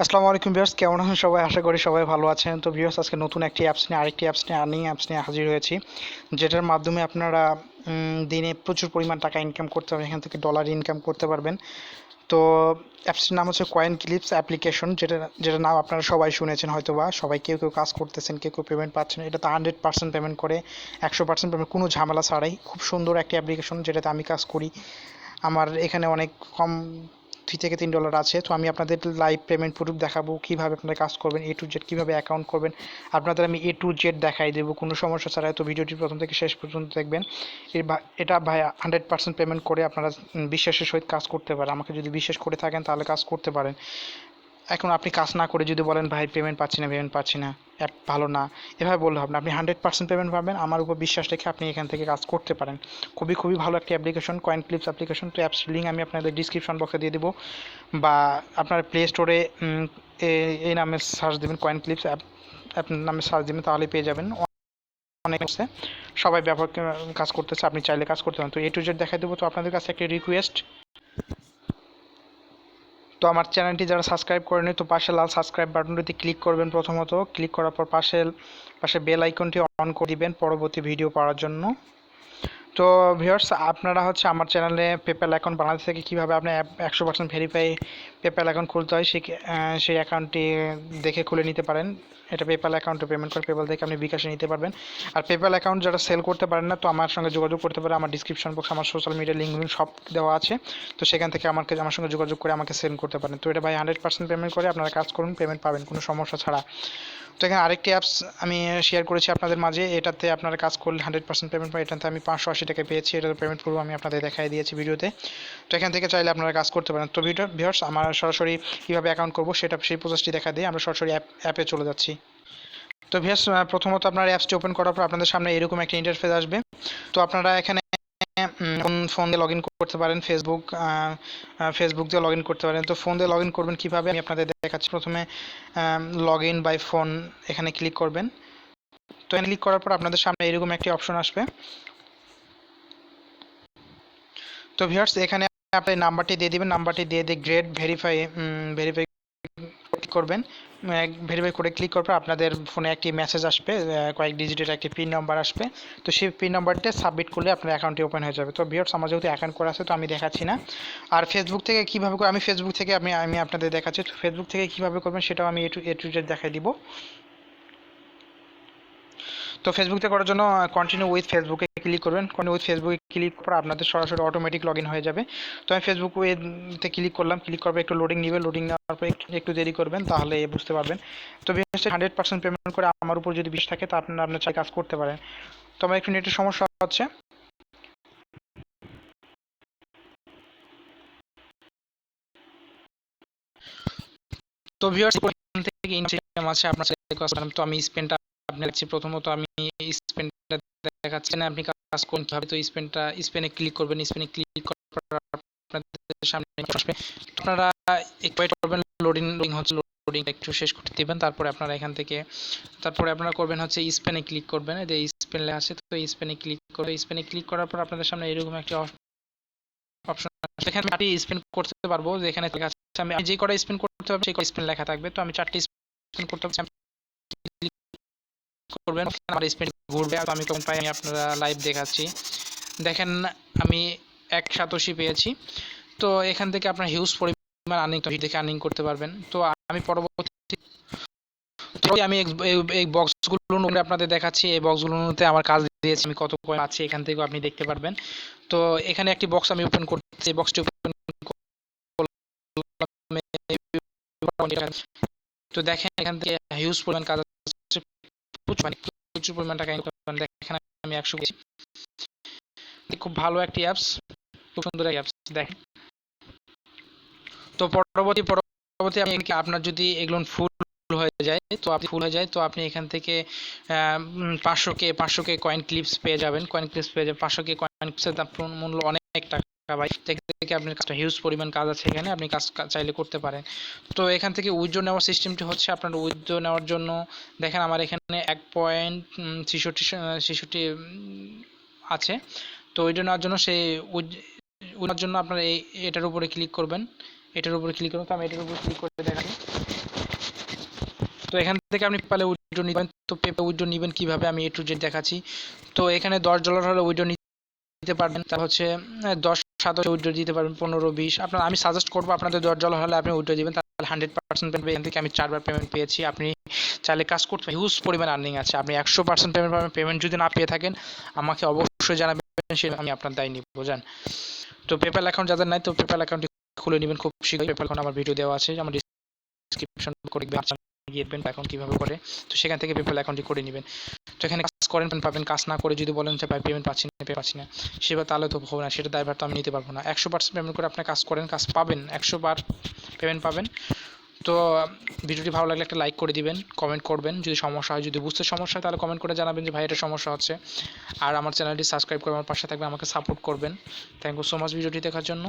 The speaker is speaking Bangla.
আসসালামু আলাইকুম ভিউয়ার্স, কেমন আছেন সবাই? আশা করি সবাই ভালো আছেন। তো ভিউয়ার্স, আজকে নতুন একটি অ্যাপস নিয়ে আরেকটি আর্নিং অ্যাপস নিয়ে হাজির হয়েছি, যেটার মাধ্যমে আপনারা দিনে প্রচুর পরিমাণ টাকা ইনকাম করতে পারবেন। এখান থেকে ডলার ইনকাম করতে পারবেন। তো অ্যাপসটির নাম হচ্ছে কয়েন ক্লিপস অ্যাপ্লিকেশন, যেটা নাম আপনারা সবাই শুনেছেন হয়তো, বা সবাই কেউ কেউ কাজ করতেছেন, কেউ কেউ পেমেন্ট পাচ্ছেন। এটা তো 100% পেমেন্ট করে, 100% পেমেন্ট, কোনো ঝামেলা ছাড়াই। খুব সুন্দর একটি অ্যাপ্লিকেশন, যেটাতে আমি কাজ করি। আমার এখানে অনেক কম $2 থেকে $3 আছে। তো আমি আপনাদের লাইভ পেমেন্ট প্রুফ দেখাবো, কীভাবে আপনারা কাজ করবেন, A to Z কীভাবে অ্যাকাউন্ট করবেন। আপনাদের আমি A to Z দেখাই দেবো কোনো সমস্যা ছাড়াই। তো ভিডিওটি প্রথম থেকে শেষ পর্যন্ত দেখবেন। এটা ভাই 100% পেমেন্ট করে আপনারা বিশ্বাসের সহিত কাজ করতে পারেন। আমাকে যদি বিশ্বাস করে থাকেন তাহলে কাজ করতে পারেন। এখন আপনি কাজ না করে যদি বলেন ভাই পেমেন্ট পাচ্ছি না, অ্যাপ ভালো না, এভাবে বললে হবে না। আপনি 100% পেমেন্ট পাবেন, আমার উপর বিশ্বাস রেখে আপনি এখান থেকে কাজ করতে পারেন। খুবই খুবই ভালো একটি অ্যাপ্লিকেশন, কয়েন ক্লিপস অ্যাপ্লিকেশন। তো অ্যাপস লিঙ্ক আমি আপনাদের ডিসক্রিপশন বক্সে দিয়ে দেবো, বা আপনার প্লে স্টোরে এই নামে সার্চ দেবেন, কয়েন ক্লিপস অ্যাপ নামে সার্চ দেবেন, তাহলে পেয়ে যাবেন। অনেক আছে, সবাই ব্যবহার কাজ করতেছে, আপনি চাইলে কাজ করতে পারেন। তো A to Z দেখাই দেবো। তো আপনাদের কাছে একটি রিকোয়েস্ট, তো আমার চ্যানেলটি যারা সাবস্ক্রাইব করেনি, তো পাশে লাল সাবস্ক্রাইব বাটনটিতে ক্লিক করবেন। প্রথমত ক্লিক করার পর পাশে বেল আইকনটি অন করে দিবেন পরবর্তী ভিডিও পাওয়ার জন্য। তো ভিউয়ার্স, আপনারা হচ্ছে আমার চ্যানেলে পেপ্যাল অ্যাকাউন্ট বাংলাদেশ থেকে কীভাবে আপনি 100% ভেরিফাই পেপ্যাল অ্যাকাউন্ট খুলতে হয়, সেই অ্যাকাউন্টটি দেখে খুলে নিতে পারেন। এটা পেপ্যাল অ্যাকাউন্টে পেমেন্ট করে পেপ্যাল থেকে আপনি বিকাশে নিতে পারবেন। আর পেপ্যাল অ্যাকাউন্ট যারা সেল করতে পারেন না, তো আমার সঙ্গে যোগাযোগ করতে পারে। আমার ডিসক্রিপশন বক্স, আমার সোশ্যাল মিডিয়া লিঙ্ক সব দেওয়া আছে। তো সেখান থেকে আমার সঙ্গে যোগাযোগ করে আমাকে সেন্ড করতে পারেন। তো এটা ভাই 100% পেমেন্ট করে আপনারা কাজ করুন, পেমেন্ট পাবেন কোনো সমস্যা ছাড়া। তো এখানে আরেকটি অ্যাপস আমি শেয়ার করেছি আপনাদের মাঝে, এটাতে আপনারা কাজ করলে 100% পেমেন্ট পাই। এটাতে আমি 580 টাকা পেয়েছি, এটাতে পেমেন্ট করবো, আমি আপনাদের দেখাই দিয়েছি ভিডিওতে। তো এখান থেকে চাইলে আপনারা কাজ করতে পারেন। তো ভিউয়ার্স, আমার সরাসরি কীভাবে অ্যাকাউন্ট করবো সেই প্রসেসটি দেখা দিয়ে আমরা সরাসরি অ্যাপে চলে যাচ্ছি। তো ভিউয়ার্স, প্রথমত আপনার অ্যাপসটি ওপেন করার পর আপনাদের সামনে এরকম একটা ইন্টারফেস আসবে। তো আপনারা এখানে ফোন দিয়ে লগ ইন করতে পারেন, ফেসবুক দিয়ে লগ ইন করতে পারেন। তো ফোন দিয়ে লগ ইন করবেন কীভাবে আমি আপনাদের দেখাচ্ছি। প্রথমে লগ ইন বাই ফোন এখানে ক্লিক করবেন। তো এখানে ক্লিক করার পর আপনাদের সামনে এরকম একটি অপশন আসবে। তো ভিউয়ার্স, এখানে আপনি নাম্বারটি দিয়ে দিবেন, নাম্বারটি দিয়ে গ্রেড ভেরিফাই করবেন। ভেরিফাই করে ক্লিক করার পর আপনাদের ফোনে একটি মেসেজ আসবে, কয়েক ডিজিটের একটি পিন নাম্বার আসবে। তো সেই পিন নাম্বারটা সাবমিট করলে আপনার অ্যাকাউন্টটি ওপেন হয়ে যাবে। তো ভিউয়ার্স, আমার যেহেতু অ্যাকাউন্ট করা আছে তো আমি দেখাচ্ছি না। আর ফেসবুক থেকে কীভাবে করে, আমি ফেসবুক থেকে আমি আপনাদের দেখাচ্ছি। তো ফেসবুক থেকে কীভাবে করবেন সেটাও আমি A to Z দেখাই দিব। তো ফেসবুকতে করার জন্য কন্টিনিউ উইথ ফেসবুকে ক্লিক করবেন। কন্টিনিউ উইথ ফেসবুকে ক্লিক করে আপনাদের সরাসরি অটোমেটিক লগ ইন হয়ে যাবে। তো আমি ফেসবুকে ক্লিক করলাম, ক্লিক করার পর একটু লোডিং নেবে, লোডিং নেওয়ার পর একটু দেরি করবেন, তাহলে বুঝতে পারবেন। তো 100% পেমেন্ট করে আমার উপর যদি বিশ্বাস থাকে তা আপনার চাই কাজ করতে পারেন। তো আমার একটু নেটের সমস্যা হচ্ছে। তো ভিউয়ার্স, থেকে ইনকাম আছে আপনার সাথে। তো আমি স্পেনটা আপনার কাছে, প্রথমত আমি স্পেনটা দেখাচ্ছি না, আপনি কাজ করুন কীভাবে। তো স্পেনে ক্লিক করবেন। স্পেনে ক্লিক করার পর আপনাদের সামনে আসবে। আপনারা একটু ওয়েট করবেন, লোডিং হচ্ছে, লোডিংটা একটু শেষ করতে দিবেন। তারপরে আপনারা করবেন হচ্ছে স্পেনে ক্লিক করবেন। এই যে স্পেন লেখা আছে, তো স্পেনে ক্লিক করবে। স্পেনে ক্লিক করার পর আপনাদের সামনে এরকম একটা অপশন আসবে। এখানে আমি স্পেন করতে পারবো, যেখানে লেখা আছে আমি যে কটা স্পেন করতে পারবো সেই কটা স্পেন লেখা থাকবে। তো আমি 4টি স্পেন করতে পারছি, করবেন, আমার স্পেন ঘুরবে। আমি কখন পাই আমি আপনারা লাইভ দেখাচ্ছি। দেখেন, আমি 1 সাতোশি পেয়েছি। তো এখান থেকে আপনার হিউজ পরিমাণ আর্নিং দেখে আর্নিং করতে পারবেন। তো আমি পরবর্তী আমি এই বক্সগুলো আপনাদের দেখাচ্ছি। এই বক্সগুলোতে আমার কাজ দিয়েছি, আমি কত কয়েন আছে এখান থেকে আপনি দেখতে পারবেন। তো এখানে একটি বক্স আমি ওপেন করতেছি, এই বক্সটি ওপেন তো দেখেন এখান থেকে হিউজ পরিমাণ কাজ আছে, প্রচুর পরিমাণ টাকা ইনকাম করেন। দেখেন আমি 100 পেয়েছি। খুব ভালো একটি অ্যাপস, খুব সুন্দর একটি অ্যাপস। দেখেন, তো পরবর্তী আমি আপনার যদি এগুলো ফুল হয়ে যায়, তো আপনি এখান থেকে 500 কে কয়েন ক্লিপস পেয়ে যাবেন। 500 কে কয়েন ক্লিপসের মূল্য অনেক টাকা ভাই। থেকে আপনার কাজটা হিউজ পরিমাণ কাজ আছে, এখানে আপনি কাজ চাইলে করতে পারেন। তো এখান থেকে উইথড্র নেওয়ার সিস্টেমটি হচ্ছে, আপনার উইথড্র নেওয়ার জন্য দেখেন আমার এখানে 1.66 আছে। তো উইথড্র নেওয়ার জন্য আপনার এটার উপরে ক্লিক করবেন। তো আমি এটার উপরে ক্লিক করে দেখাচ্ছি। এখান থেকে আপনি পেপ্যালে উইথড্র নেবেন। তো পেপ্যাল উইথড্র নেবেন কীভাবে আমি A to Z দেখাচ্ছি। তো এখানে $10 হলে উইথড্র নিতে পারবেন, তার হচ্ছে 10-7 উইথড্র দিতে পারবেন, 15-20 আপনার। আমি সাজেস্ট করবো আপনাদের $10 হলে আপনি উইথড্র দিবেন, তাহলে 100% পেমেন্ট। এখান থেকে আমি 4বার পেমেন্ট পেয়েছি। আপনি চাইলে কাজ করতে হিউজ পরিমাণ আর্নিং আছে। আপনি 100% পেমেন্ট পাবেন। পেমেন্ট যদি না পেয়ে থাকেন আমাকে অবশ্যই জানাবেন, সে আমি আপনার দায় নিব, বোঝেন। তো পেপ্যাল অ্যাকাউন্ট যাদের নাই, তো পেপ্যাল অ্যাকাউন্টটি খুলে নেবেন খুব শীঘ্রই। পেপ্যাল অ্যাকাউন্ট আমার ভিডিও দেওয়া আছে, আমার ডিসক্রিপশন করে গিয়ে অ্যাকাউন্ট কীভাবে করে, তো সেখান থেকে পেপ্যাল অ্যাকাউন্টটি করে নেবেন। তো এখানে কাজ করেন পাবেন, কাজ না করে যদি বলেন যে ভাই পেমেন্ট পাচ্ছি না সেটা তাহলে তো হবে না, সেটা দায়ভার তো আমি নিতে পারবো না। 100% পেমেন্ট করে আপনি কাজ করেন, কাজ পাবেন, 100বার পেমেন্ট পাবেন। তো ভিডিওটি ভালো লাগলে একটা লাইক করে দিবেন, কমেন্ট করবেন। যদি সমস্যা হয়, যদি বুঝতে সমস্যা হয়, তাহলে কমেন্ট করে জানাবেন যে ভাই এটা সমস্যা হচ্ছে। আর আমার চ্যানেলটি সাবস্ক্রাইব করে আমার পাশে থাকবেন, আমাকে সাপোর্ট করবেন। থ্যাংক ইউ সো মাচ ভিডিওটি দেখার জন্য।